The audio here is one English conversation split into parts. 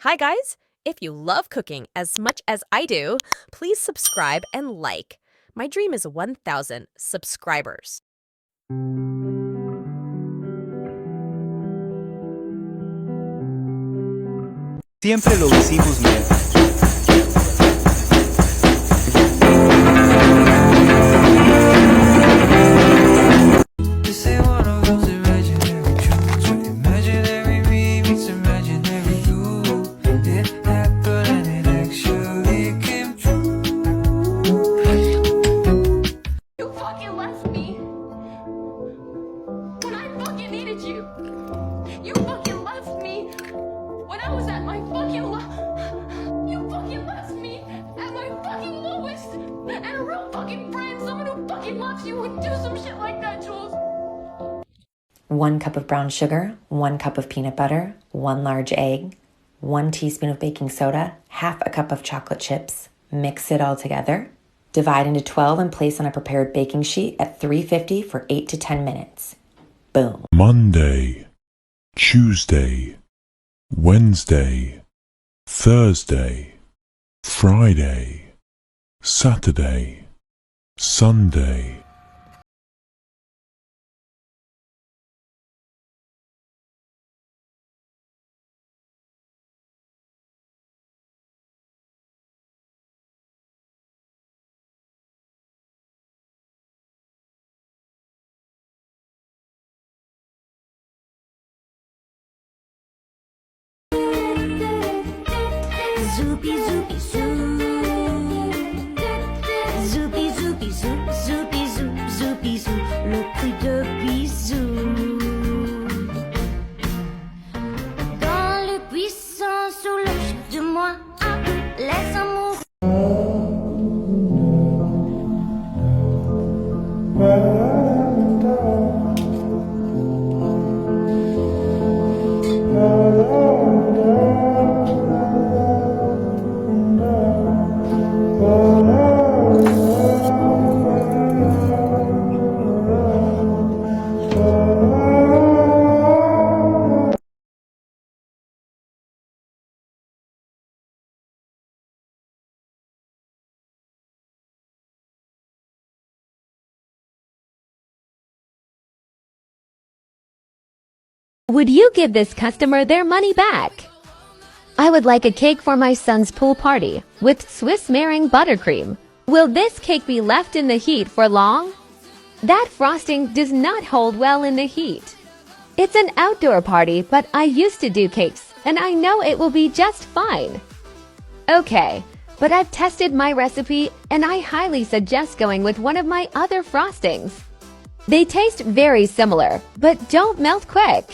Hi, guys! If you love cooking as much as I do, please subscribe and like. My dream is 1,000 subscribers. Siempre lo hicimos bien. You fucking left me when I was at my fucking You fucking left me at my fucking lowest. And a real fucking friend, someone who fucking loves you, would do some shit like that, Jules. 1 cup of brown sugar, 1 cup of peanut butter, 1 large egg, 1 teaspoon of baking soda, half a cup of chocolate chips. Mix it all together. Divide into 12 and place on a prepared baking sheet at 350 for 8 to 10 minutes. Boom. Monday, Tuesday, Wednesday, Thursday, Friday, Saturday, Sunday. Zoopy, zoopy, zoo. Zoopy, zoopy, zoop, zoopy, zoop, zoopy, zoo. Le cri de bisou. Dans le buisson, sous le chef de moi, les amours. Would you give this customer their money back? I would like a cake for my son's pool party with Swiss meringue buttercream. Will this cake be left in the heat for long? That frosting does not hold well in the heat. It's an outdoor party, but I used to do cakes, and I know it will be just fine. Okay, but I've tested my recipe, and I highly suggest going with one of my other frostings. They taste very similar, but don't melt quick.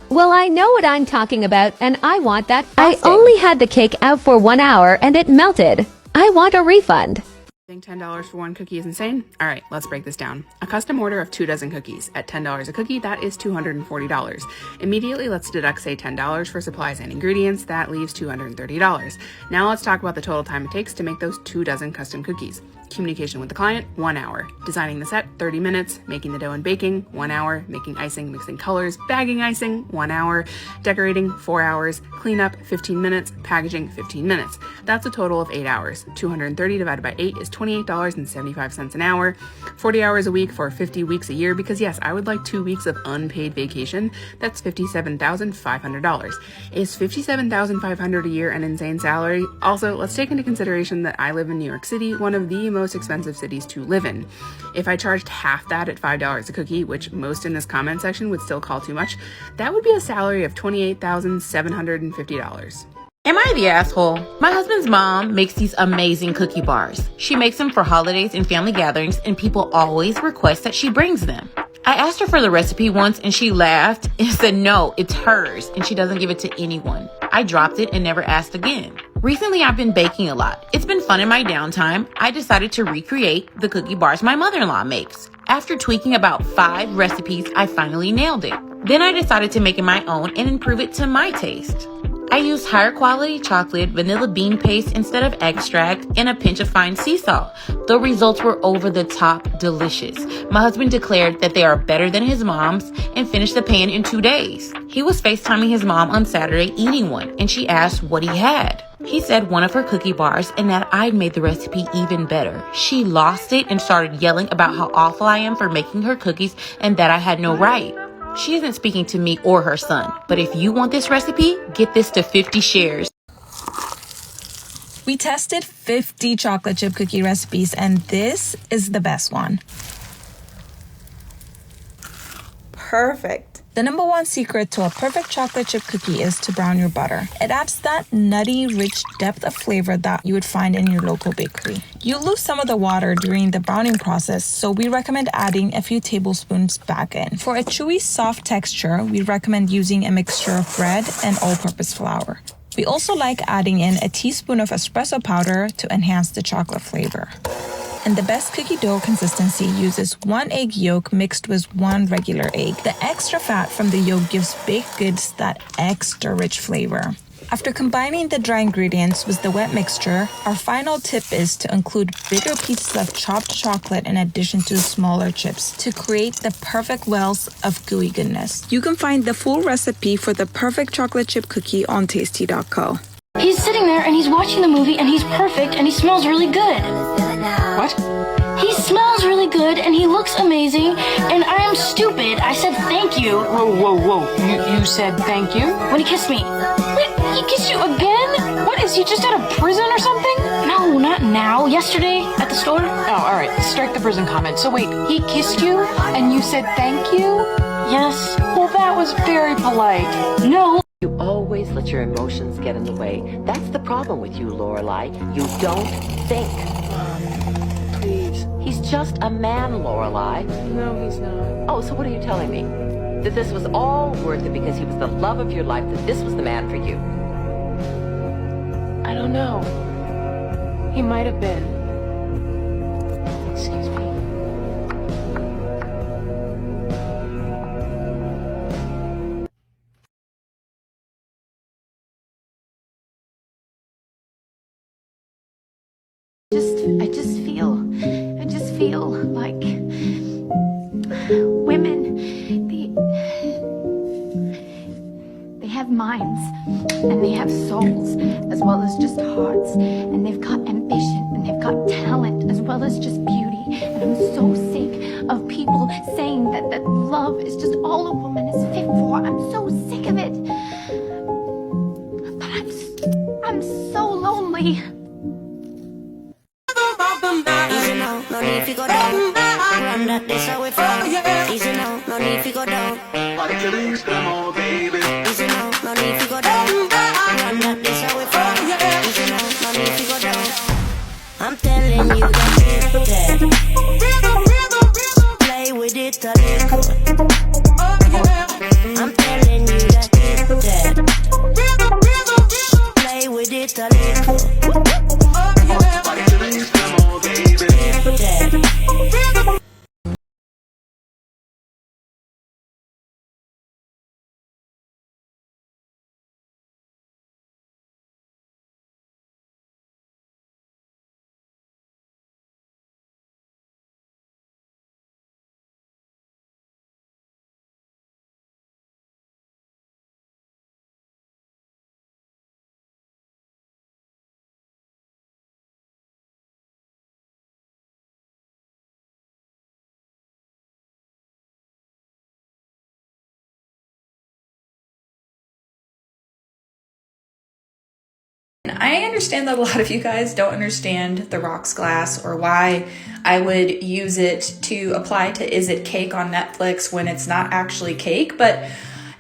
Well, I know what I'm talking about, and I want that frosting. I only had the cake out for 1 hour, and it melted. I want a refund. I think $10 for 1 cookie is insane? All right, let's break this down. A custom order of 2 dozen cookies at $10 a cookie, that is $240. Immediately, let's deduct, say, $10 for supplies and ingredients. That leaves $230. Now let's talk about the total time it takes to make those 2 dozen custom cookies. Communication with the client, 1 hour. Designing the set, 30 minutes. Making the dough and baking, 1 hour. Making icing, mixing colors, bagging icing, 1 hour. Decorating, 4 hours. Cleanup, 15 minutes. Packaging, 15 minutes. That's a total of 8 hours. 230 divided by 8 is $28.75 an hour. 40 hours a week for 50 weeks a year, because yes, I would like 2 weeks of unpaid vacation. That's $57,500. Is $57,500 a year an insane salary? Also, let's take into consideration that I live in New York City, one of the most expensive cities to live in. If I charged half that at $5 a cookie, which most in this comment section would still call too much, that would be a salary of $28,750. Am I the asshole? My husband's mom makes these amazing cookie bars. She makes them for holidays and family gatherings, and people always request that she brings them. I asked her for the recipe once, and she laughed and said no, it's hers, and she doesn't give it to anyone. I dropped it and never asked again. Recently, I've been baking a lot. It's been fun in my downtime. I decided to recreate the cookie bars my mother-in-law makes. After tweaking about 5 recipes, I finally nailed it. Then I decided to make it my own and improve it to my taste. I used higher quality chocolate, vanilla bean paste instead of extract, and a pinch of fine sea salt. The results were over the top delicious. My husband declared that they are better than his mom's and finished the pan in 2 days. He was FaceTiming his mom on Saturday eating one, and she asked what he had. He said one of her cookie bars and that I'd made the recipe even better. She lost it and started yelling about how awful I am for making her cookies and that I had no right. She isn't speaking to me or her son, but if you want this recipe, get this to 50 shares. We tested 50 chocolate chip cookie recipes, and this is the best one. Perfect. The number one secret to a perfect chocolate chip cookie is to brown your butter. It adds that nutty, rich depth of flavor that you would find in your local bakery. You lose some of the water during the browning process, so we recommend adding a few tablespoons back in. For a chewy, soft texture, we recommend using a mixture of bread and all-purpose flour. We also like adding in a teaspoon of espresso powder to enhance the chocolate flavor. And the best cookie dough consistency uses 1 egg yolk mixed with 1 regular egg. The extra fat from the yolk gives baked goods that extra rich flavor. After combining the dry ingredients with the wet mixture, our final tip is to include bigger pieces of chopped chocolate in addition to smaller chips to create the perfect wells of gooey goodness. You can find the full recipe for the perfect chocolate chip cookie on tasty.co. He's sitting there and he's watching the movie and he's perfect and he smells really good. What? He smells really good and he looks amazing and I am stupid. I said thank you. Whoa. You said thank you? When he kissed me. Wait, he kissed you again? What, is he just out of prison or something? No, not now. Yesterday at the store. Oh, all right. Strike the prison comment. So wait, he kissed you and you said thank you? Yes. Well, that was very polite. No. You always let your emotions get in the way. That's the problem with you, Lorelai. You don't think. Please. He's just a man, Lorelai. No, he's not. Oh, so what are you telling me? That this was all worth it because he was the love of your life, that this was the man for you? I don't know. He might have been. Excuse me. I just feel like women, they have minds and they have souls as well as just hearts, and they've got ambition and they've got talent as well as just beauty. And I'm so sick of people saying that love is just all a woman is fit for. I'm so sick of it. But I'm so lonely. No need to go down. Run that, that's how we from. Easy now, no need to go down. Easy now, no need to go down. Run that, that's how we from. Easy now, no need to go down. I'm telling you that play with it a little. I'm telling you that play with it a little. I understand that a lot of you guys don't understand the rocks glass or why I would use it to apply to Is It Cake on Netflix when it's not actually cake, but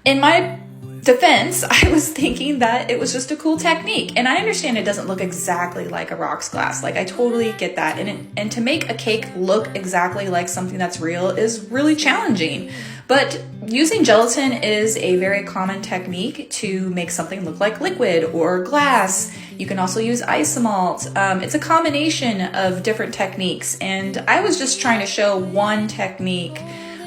in my defense, I was thinking that it was just a cool technique, and I understand it doesn't look exactly like a rocks glass. Like, I totally get that, and to make a cake look exactly like something that's real is really challenging. But using gelatin is a very common technique to make something look like liquid or glass. You can also use isomalt. It's a combination of different techniques, and I was just trying to show one technique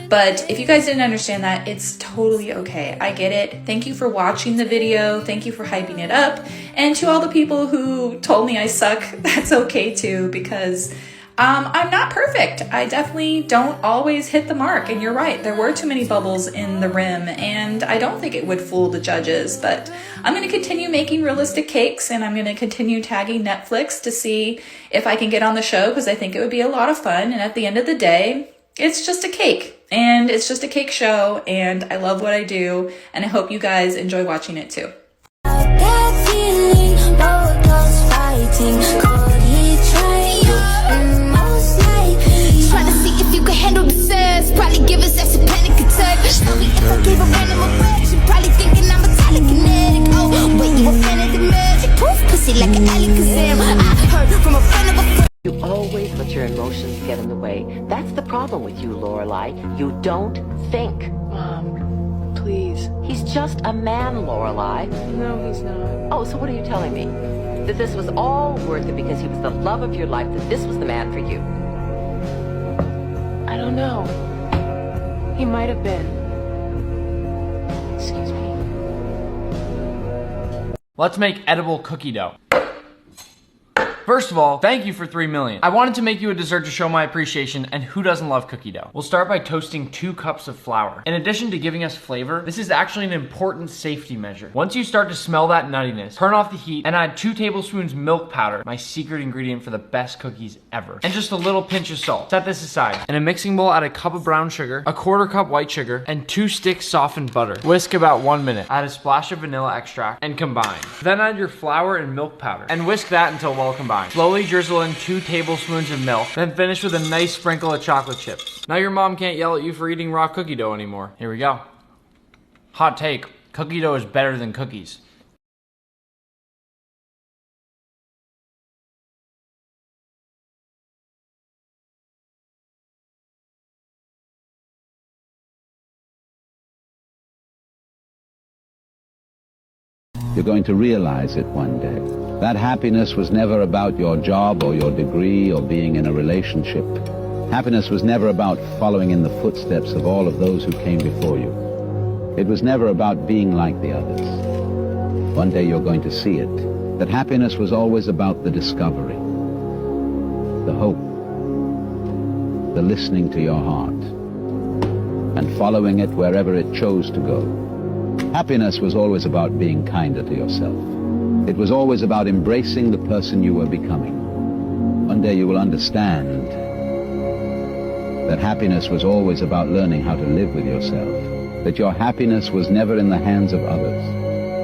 But if you guys didn't understand that, it's totally okay. I get it. Thank you for watching the video. Thank you for hyping it up. And to all the people who told me I suck, that's okay too, because I'm not perfect. I definitely don't always hit the mark. And you're right, there were too many bubbles in the rim, and I don't think it would fool the judges. But I'm going to continue making realistic cakes, and I'm going to continue tagging Netflix to see if I can get on the show, because I think it would be a lot of fun. And at the end of the day, it's just a cake, and it's just a cake show, and I love what I do, and I hope you guys enjoy watching it too. Probably give us that's a panic attack. Probably if I gave a random erection, probably thinking I'm a telekinetic. Oh, wait, you a fan of the magic? Poof, pussy like an Alakazam. I heard from a friend of a friend. You always let your emotions get in the way. That's the problem with you, Lorelai. You don't think. Mom, please. He's just a man, Lorelai. No, he's not. Oh, so what are you telling me? That this was all worth it because he was the love of your life, that this was the man for you? I don't know. He might have been. Excuse me. Let's make edible cookie dough. First of all, thank you for 3 million. I wanted to make you a dessert to show my appreciation, and who doesn't love cookie dough? We'll start by toasting 2 cups of flour. In addition to giving us flavor, this is actually an important safety measure. Once you start to smell that nuttiness, turn off the heat and add 2 tablespoons milk powder, my secret ingredient for the best cookies ever. And just a little pinch of salt. Set this aside. In a mixing bowl, add a cup of brown sugar, a 1/4 cup white sugar, and 2 sticks softened butter. Whisk about 1 minute. Add a splash of vanilla extract and combine. Then add your flour and milk powder and whisk that until well combined. Slowly drizzle in 2 tablespoons of milk, then finish with a nice sprinkle of chocolate chips. Now your mom can't yell at you for eating raw cookie dough anymore. Here we go. Hot take, cookie dough is better than cookies. You're going to realize it one day. That happiness was never about your job or your degree or being in a relationship. Happiness was never about following in the footsteps of all of those who came before you. It was never about being like the others. One day you're going to see it, that happiness was always about the discovery, the hope, the listening to your heart, and following it wherever it chose to go. Happiness was always about being kinder to yourself. It was always about embracing the person you were becoming. One day you will understand that happiness was always about learning how to live with yourself, that your happiness was never in the hands of others.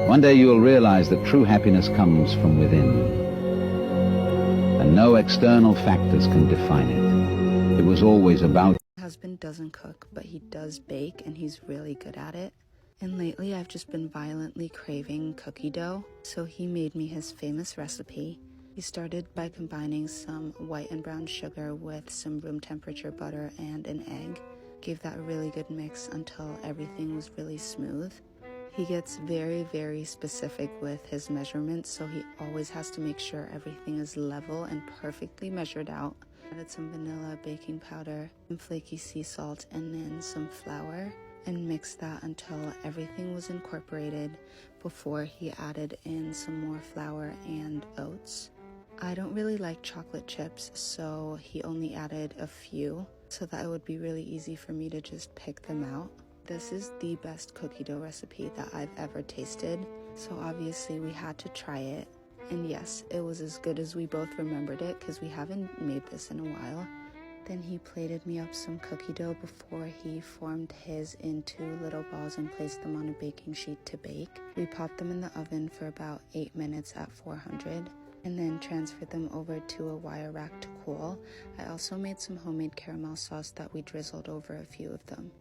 One day you will realize that true happiness comes from within, and no external factors can define it. It was always about... My husband doesn't cook, but he does bake, and he's really good at it. And lately I've just been violently craving cookie dough, so he made me his famous recipe. He started by combining some white and brown sugar with some room temperature butter and an egg. Gave that a really good mix until everything was really smooth. He gets very, very specific with his measurements, so he always has to make sure everything is level and perfectly measured out. Added some vanilla, baking powder, some flaky sea salt, and then some flour, and mixed that until everything was incorporated before he added in some more flour and oats. I don't really like chocolate chips, so he only added a few so that it would be really easy for me to just pick them out. This is the best cookie dough recipe that I've ever tasted, so obviously we had to try it. And yes, it was as good as we both remembered it because we haven't made this in a while. Then he plated me up some cookie dough before he formed his into little balls and placed them on a baking sheet to bake. We popped them in the oven for about 8 minutes at 400 and then transferred them over to a wire rack to cool. I also made some homemade caramel sauce that we drizzled over a few of them.